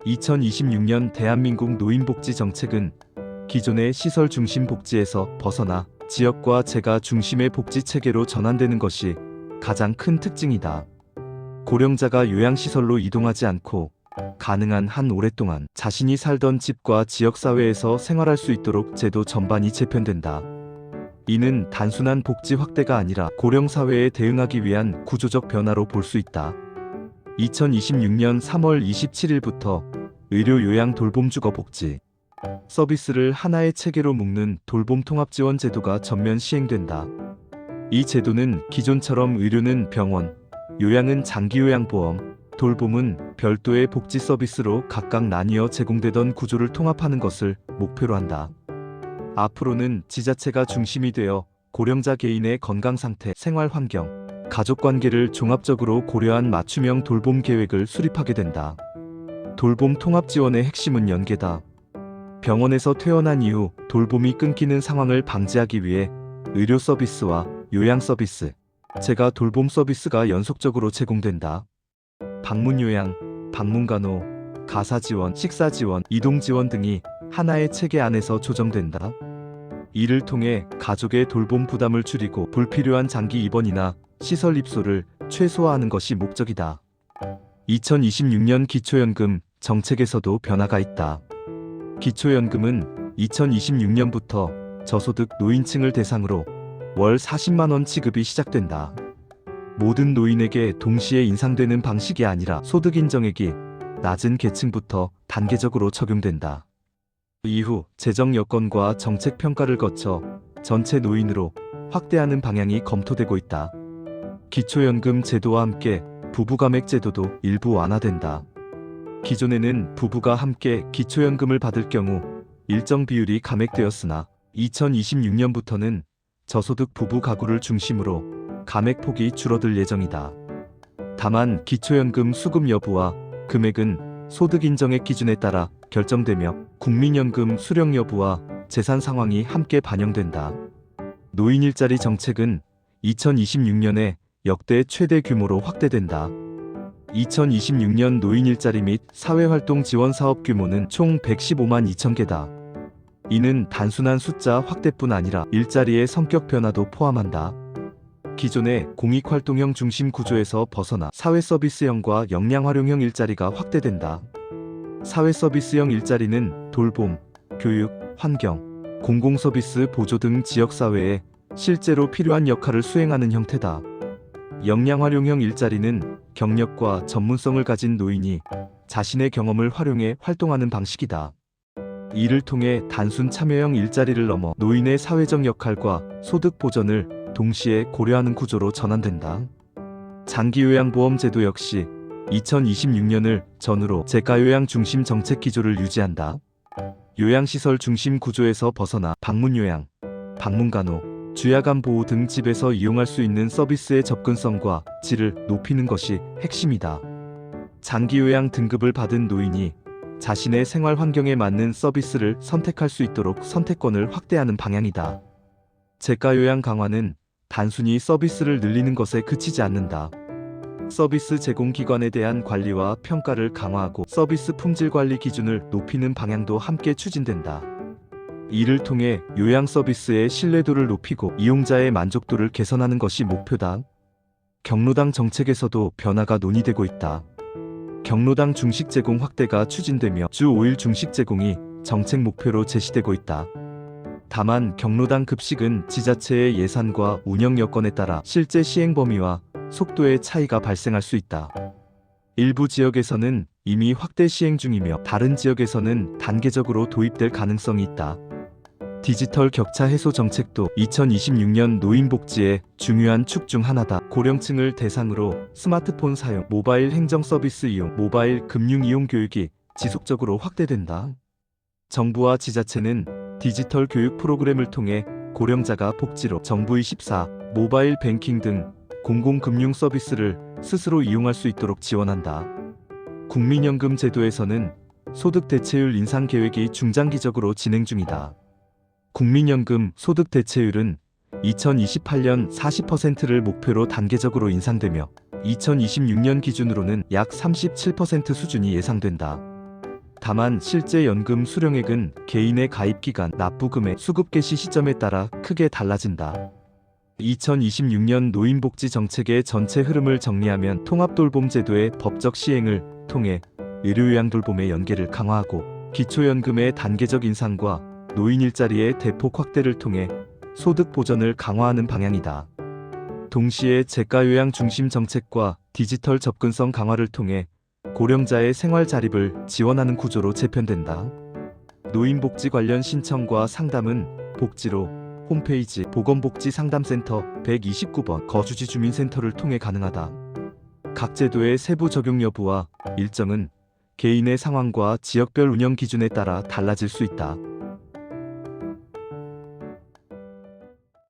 2026년 대한민국 노인복지 정책은 기존의 시설 중심 복지에서 벗어나 지역과 재가 중심의 복지 체계로 전환되는 것이 가장 큰 특징이다. 고령자가 요양시설로 이동하지 않고 가능한 한 오랫동안 자신이 살던 집과 지역사회에서 생활할 수 있도록 제도 전반이 재편된다. 이는 단순한 복지 확대가 아니라 고령사회에 대응하기 위한 구조적 변화로 볼 수 있다. 2026년 3월 27일부터 의료 요양 돌봄 주거 복지 서비스를 하나의 체계로 묶는 돌봄 통합 지원 제도가 전면 시행된다. 이 제도는 기존처럼 의료는 병원, 요양은 장기요양보험, 돌봄은 별도의 복지 서비스로 각각 나뉘어 제공되던 구조를 통합하는 것을 목표로 한다. 앞으로는 지자체가 중심이 되어 고령자 개인의 건강 상태, 생활 환경, 가족 관계를 종합적으로 고려한 맞춤형 돌봄 계획을 수립하게 된다. 돌봄 통합 지원의 핵심은 연계다. 병원에서 퇴원한 이후 돌봄이 끊기는 상황을 방지하기 위해 의료 서비스와 요양 서비스, 재가 돌봄 서비스가 연속적으로 제공된다. 방문 요양, 방문 간호, 가사 지원, 식사 지원, 이동 지원 등이 하나의 체계 안에서 조정된다. 이를 통해 가족의 돌봄 부담을 줄이고 불필요한 장기 입원이나 시설 입소를 최소화하는 것이 목적이다. 2026년 기초연금 정책에서도 변화가 있다. 기초연금은 2026년부터 저소득 노인층을 대상으로 월 40만 원 지급이 시작된다. 모든 노인에게 동시에 인상되는 방식이 아니라 소득 인정액이 낮은 계층부터 단계적으로 적용된다. 이후 재정 여건과 정책 평가를 거쳐 전체 노인으로 확대하는 방향이 검토되고 있다. 기초연금 제도와 함께 부부감액 제도도 일부 완화된다. 기존에는 부부가 함께 기초연금을 받을 경우 일정 비율이 감액되었으나 2026년부터는 저소득 부부 가구를 중심으로 감액폭이 줄어들 예정이다. 다만 기초연금 수급 여부와 금액은 소득 인정액 기준에 따라 결정되며 국민연금 수령 여부와 재산 상황이 함께 반영된다. 노인 일자리 정책은 2026년에 역대 최대 규모로 확대된다. 2026년 노인 일자리 및 사회활동 지원 사업 규모는 총 115만 2천 개다. 이는 단순한 숫자 확대뿐 아니라 일자리의 성격 변화도 포함한다. 기존의 공익활동형 중심 구조에서 벗어나 사회서비스형과 역량활용형 일자리가 확대된다. 사회서비스형 일자리는 돌봄, 교육, 환경, 공공서비스 보조 등 지역사회에 실제로 필요한 역할을 수행하는 형태다. 역량활용형 일자리는 경력과 전문성을 가진 노인이 자신의 경험을 활용해 활동하는 방식이다. 이를 통해 단순 참여형 일자리를 넘어 노인의 사회적 역할과 소득 보전을 동시에 고려하는 구조로 전환된다. 장기요양보험 제도 역시 2026년을 전후로 재가요양 중심 정책 기조를 유지한다. 요양시설 중심 구조에서 벗어나 방문요양, 방문간호, 주야간 보호 등 집에서 이용할 수 있는 서비스의 접근성과 질을 높이는 것이 핵심이다. 장기요양 등급을 받은 노인이 자신의 생활 환경에 맞는 서비스를 선택할 수 있도록 선택권을 확대하는 방향이다. 재가요양 강화는 단순히 서비스를 늘리는 것에 그치지 않는다. 서비스 제공 기관에 대한 관리와 평가를 강화하고 서비스 품질 관리 기준을 높이는 방향도 함께 추진된다. 이를 통해 요양 서비스의 신뢰도를 높이고 이용자의 만족도를 개선하는 것이 목표다. 경로당 정책에서도 변화가 논의되고 있다. 경로당 중식 제공 확대가 추진되며 주 5일 중식 제공이 정책 목표로 제시되고 있다. 다만 경로당 급식은 지자체의 예산과 운영 여건에 따라 실제 시행 범위와 속도의 차이가 발생할 수 있다. 일부 지역에서는 이미 확대 시행 중이며 다른 지역에서는 단계적으로 도입될 가능성이 있다. 디지털 격차 해소 정책도 2026년 노인복지의 중요한 축 중 하나다. 고령층을 대상으로 스마트폰 사용, 모바일 행정 서비스 이용, 모바일 금융 이용 교육이 지속적으로 확대된다. 정부와 지자체는 디지털 교육 프로그램을 통해 고령자가 복지로 정부24, 모바일 뱅킹 등 공공금융 서비스를 스스로 이용할 수 있도록 지원한다. 국민연금 제도에서는 소득 대체율 인상 계획이 중장기적으로 진행 중이다. 국민연금 소득 대체율은 2028년 40%를 목표로 단계적으로 인상되며 2026년 기준으로는 약 37% 수준이 예상된다. 다만 실제 연금 수령액은 개인의 가입 기간, 납부금액, 수급 개시 시점에 따라 크게 달라진다. 2026년 노인복지 정책의 전체 흐름을 정리하면 통합돌봄제도의 법적 시행을 통해 의료요양돌봄의 연계를 강화하고 기초연금의 단계적 인상과 노인 일자리의 대폭 확대를 통해 소득 보전을 강화하는 방향이다. 동시에 재가요양 중심 정책과 디지털 접근성 강화를 통해 고령자의 생활 자립을 지원하는 구조로 재편된다. 노인복지 관련 신청과 상담은 복지로 홈페이지 보건복지상담센터 129번 거주지 주민센터를 통해 가능하다. 각 제도의 세부 적용 여부와 일정은 개인의 상황과 지역별 운영 기준에 따라 달라질 수 있다.